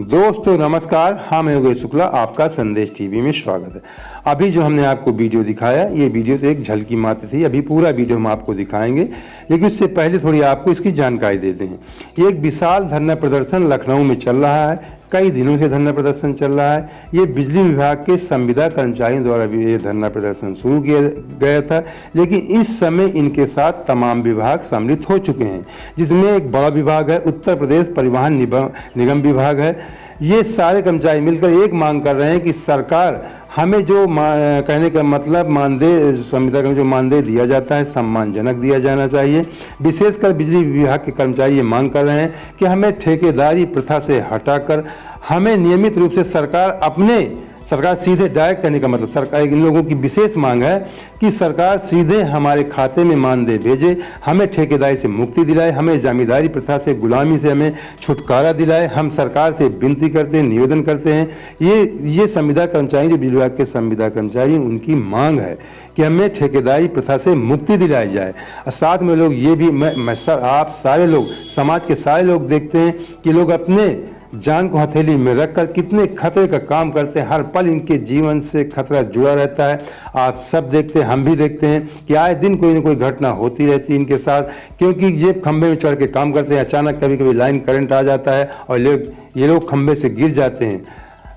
दोस्तों नमस्कार, मैं योगेश शुक्ला, आपका संदेश टीवी में स्वागत है। अभी जो हमने आपको वीडियो दिखाया, ये वीडियो तो एक झलकी मात्र थी। अभी पूरा वीडियो हम आपको दिखाएंगे, लेकिन उससे पहले थोड़ी आपको इसकी जानकारी देते हैं। ये एक विशाल धरना प्रदर्शन लखनऊ में चल रहा है। कई दिनों से धरना प्रदर्शन चल रहा है। ये बिजली विभाग के संविदा कर्मचारियों द्वारा भी ये धरना प्रदर्शन शुरू किया गया था, लेकिन इस समय इनके साथ तमाम विभाग सम्मिलित हो चुके हैं, जिसमें एक बड़ा विभाग है उत्तर प्रदेश परिवहन निगम विभाग है। ये सारे कर्मचारी मिलकर एक मांग कर रहे हैं कि सरकार हमें जो कहने का मतलब मानदेय, संविदा का जो मानदेय दिया जाता है सम्मानजनक दिया जाना चाहिए। विशेषकर बिजली विभाग के कर्मचारी ये मांग कर रहे हैं कि हमें ठेकेदारी प्रथा से हटाकर हमें नियमित रूप से सरकार सीधे डायरेक्ट करने का मतलब, सरकार इन लोगों की विशेष मांग है कि सरकार सीधे हमारे खाते में मानदेय भेजे, हमें ठेकेदारी से मुक्ति दिलाए, हमें जमींदारी प्रथा से, गुलामी से हमें छुटकारा दिलाए। हम सरकार से विनती करते हैं, निवेदन करते हैं। ये संविदा कर्मचारी, जो बिजली विभाग के संविदा कर्मचारी, उनकी मांग है कि हमें ठेकेदारी प्रथा से मुक्ति दिलाई जाए। और साथ में लोग ये भी आप सारे लोग, समाज के सारे लोग देखते हैं कि लोग अपने जान को हथेली में रखकर कितने खतरे का काम करते हैं। हर पल इनके जीवन से खतरा जुड़ा रहता है। आप सब देखते हैं, हम भी देखते हैं कि आए दिन कोई ना कोई घटना होती रहती है इनके साथ, क्योंकि ये खंभे में चढ़ के काम करते हैं। अचानक कभी कभी लाइन करंट आ जाता है और ये लोग खंभे से गिर जाते हैं,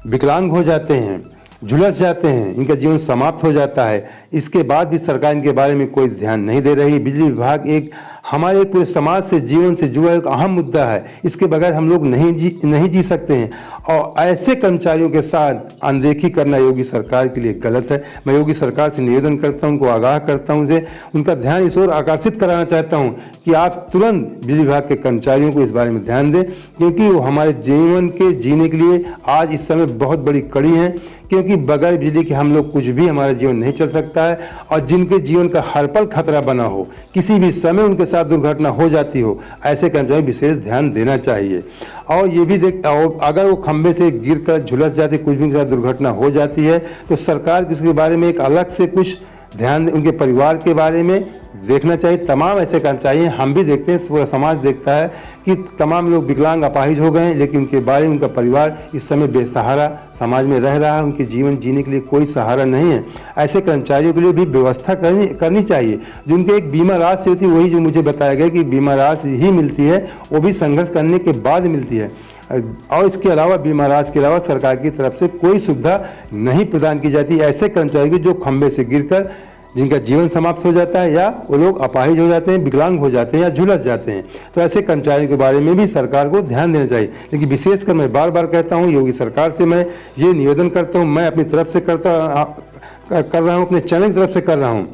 विकलांग हो जाते हैं, झुलस जाते हैं, इनका जीवन समाप्त हो जाता है। इसके बाद भी सरकार इनके बारे में कोई ध्यान नहीं दे रही। बिजली विभाग एक हमारे पूरे समाज से, जीवन से जुड़ा एक अहम मुद्दा है। इसके बगैर हम लोग नहीं जी सकते हैं, और ऐसे कर्मचारियों के साथ अनदेखी करना योगी सरकार के लिए गलत है। मैं योगी सरकार से निवेदन करता हूं, उनको आगाह करता हूं, उनका ध्यान इस ओर आकर्षित कराना चाहता हूं कि आप तुरंत बिजली विभाग के कर्मचारियों को इस बारे में ध्यान दें, क्योंकि वो हमारे जीवन के जीने के लिए आज इस समय बहुत बड़ी कड़ी है। क्योंकि बगैर बिजली के हम लोग कुछ भी, हमारा जीवन नहीं चल सकता है। और जिनके जीवन का हर पल खतरा बना हो, किसी भी समय उनके साथ दुर्घटना हो जाती हो, ऐसे कर्मचारी विशेष ध्यान देना चाहिए। और ये भी अगर वो खंभे से गिरकर झुलस जाते, कुछ भी उनके साथ दुर्घटना हो जाती है, तो सरकार को इसके बारे में एक अलग से कुछ ध्यान, उनके परिवार के बारे में देखना चाहिए। तमाम ऐसे कर्मचारी, हम भी देखते हैं, पूरा समाज देखता है कि तमाम लोग विकलांग, अपाहिज हो गए हैं, लेकिन उनके बारे में उनका परिवार इस समय बेसहारा समाज में रह रहा है। उनके जीवन जीने के लिए कोई सहारा नहीं है। ऐसे कर्मचारियों के लिए भी व्यवस्था करनी चाहिए। जो उनके एक बीमा राशि होती है, वही जो मुझे बताया गया कि बीमा राशि ही मिलती है, वो भी संघर्ष करने के बाद मिलती है। और इसके अलावा बीमा राशि के अलावा सरकार की तरफ से कोई सुविधा नहीं प्रदान की जाती ऐसे कर्मचारी की जो खंभे से गिरकर जिनका जीवन समाप्त हो जाता है, या वो लोग अपाहिज हो जाते हैं, विकलांग हो जाते हैं, या झुलस जाते हैं। तो ऐसे कर्मचारियों के बारे में भी सरकार को ध्यान देना चाहिए। लेकिन विशेषकर मैं बार बार कहता हूँ, योगी सरकार से मैं ये निवेदन करता हूँ, मैं अपनी तरफ से कर रहा हूँ, अपने चैनल की तरफ से कर रहा हूँ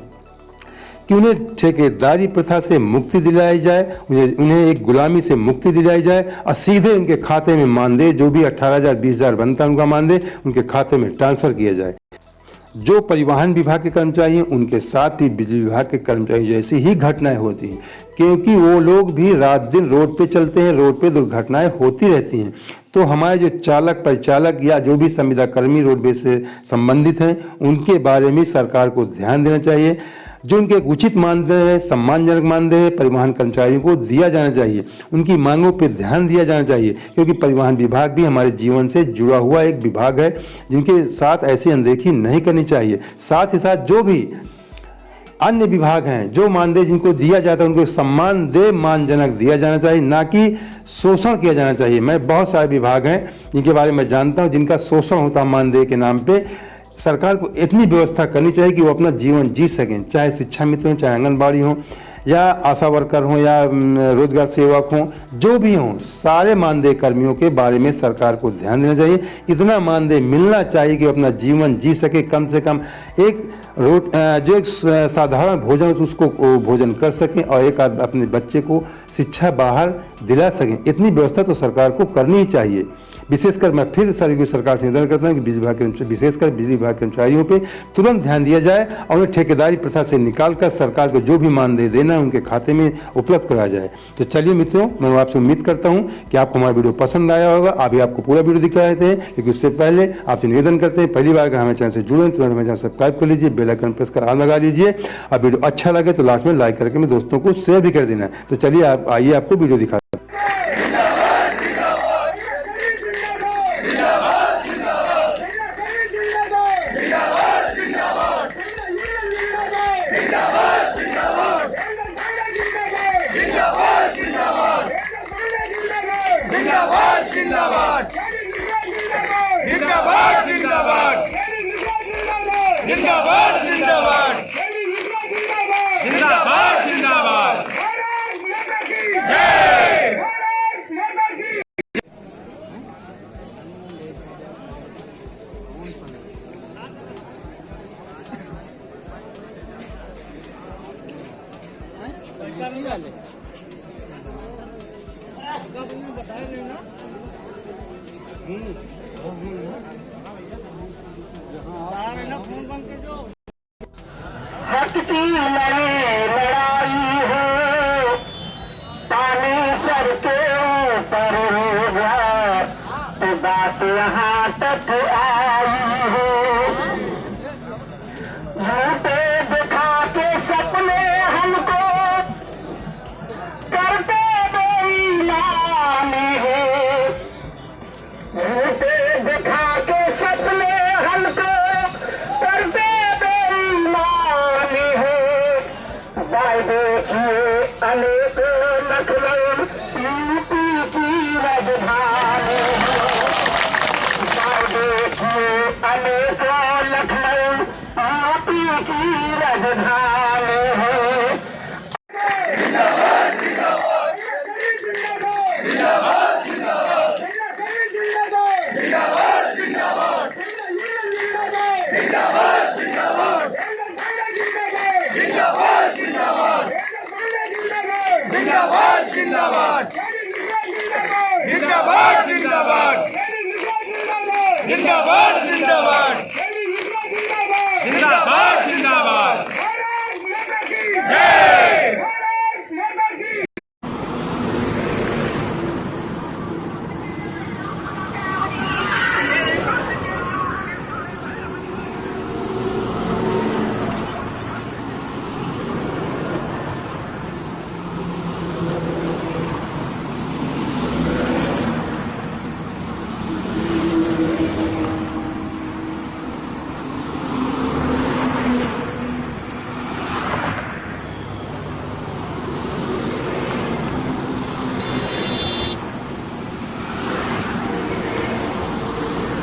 कि उन्हें ठेकेदारी प्रथा से मुक्ति दिलाई जाए, उन्हें एक गुलामी से मुक्ति दिलाई जाए, और सीधे उनके खाते में मानदेय, जो भी 18,000 20,000 बनता है उनका मानदेय, उनके खाते में ट्रांसफर किया जाए। जो परिवहन विभाग के कर्मचारी हैं, उनके साथ भी बिजली विभाग के कर्मचारी जैसी ही घटनाएं होती हैं, क्योंकि वो लोग भी रात दिन रोड पे चलते हैं, रोड पे दुर्घटनाएं होती रहती हैं। तो हमारे जो चालक, परिचालक या जो भी संविदा कर्मी रोडवेज से संबंधित हैं, उनके बारे में सरकार को ध्यान देना चाहिए। जो उनके एक उचित मानदेय है, सम्मानजनक मानदेय है, परिवहन कर्मचारियों को दिया जाना चाहिए। उनकी मांगों पर ध्यान दिया जाना चाहिए, क्योंकि परिवहन विभाग भी हमारे जीवन से जुड़ा हुआ एक विभाग है, जिनके साथ ऐसी अनदेखी नहीं करनी चाहिए। साथ ही साथ जो भी अन्य विभाग हैं, जो मानदेय जिनको दिया जाता है, उनको सम्मानदेय मानजनक दिया जाना चाहिए, ना कि शोषण किया जाना चाहिए। मैं बहुत सारे विभाग हैं जिनके बारे में जानता हूँ, जिनका शोषण होता है मानदेय के नाम पे। सरकार को इतनी व्यवस्था करनी चाहिए कि वो अपना जीवन जी सकें, चाहे शिक्षा मित्र हों, चाहे आंगनबाड़ी हों, या आशा वर्कर हों, या रोजगार सेवक हों, जो भी हों, सारे मानदेय कर्मियों के बारे में सरकार को ध्यान देना चाहिए। इतना मानदेय मिलना चाहिए कि अपना जीवन जी सके, कम से कम जो एक साधारण भोजन उसको भोजन कर सकें, और एक अपने बच्चे को शिक्षा बाहर दिला सकें। इतनी व्यवस्था तो सरकार को करनी ही चाहिए। विशेषकर मैं फिर सरकार से निवेदन करता हूँ कि बिजली विभाग के, विशेषकर बिजली विभाग कर्मचारियों पे तुरंत ध्यान दिया जाए, और उन्हें ठेकेदारी प्रथा से निकालकर सरकार को जो भी मानदेय देना है उनके खाते में उपलब्ध कराया जाए। तो चलिए मित्रों, मैं आपसे उम्मीद करता हूँ कि आपको हमारा वीडियो पसंद आया होगा। अभी आपको पूरा वीडियो दिखा रहे थे, लेकिन उससे पहले आपसे निवेदन करते हैं, पहली बार अगर हमारे चैनल से जुड़े हैं, तुरंत हमारे चैनल सब्सक्राइब कर लीजिए, बेल आइकन प्रेस कर ऑल लगा लीजिए, और वीडियो अच्छा लगे तो लास्ट में लाइक करके मेरे दोस्तों को शेयर भी कर देना। तो चलिए आइए आपको वीडियो दिखा। जिंदाबाद जिंदाबाद जिंदाबाद जिंदाबाद जिंदाबाद जिंदाबाद जिंदाबाद जिंदाबाद जय हक की लड़ाई है, पानी सर के ऊपर होगा, तो बात यहाँ तक आई है। झूठे दिखा के सपने हमको करते बेईमान है, झूठे दिखा के सपने हमको करते बेईमान है। वायदे किए अनेक लखनऊ यूपी की राजधानी है, वायदे किए अनेक लखनऊ यूपी की राजधानी है। जिंदाबाद जिंदाबाद जिंदाबाद जिंदाबाद जिंदाबाद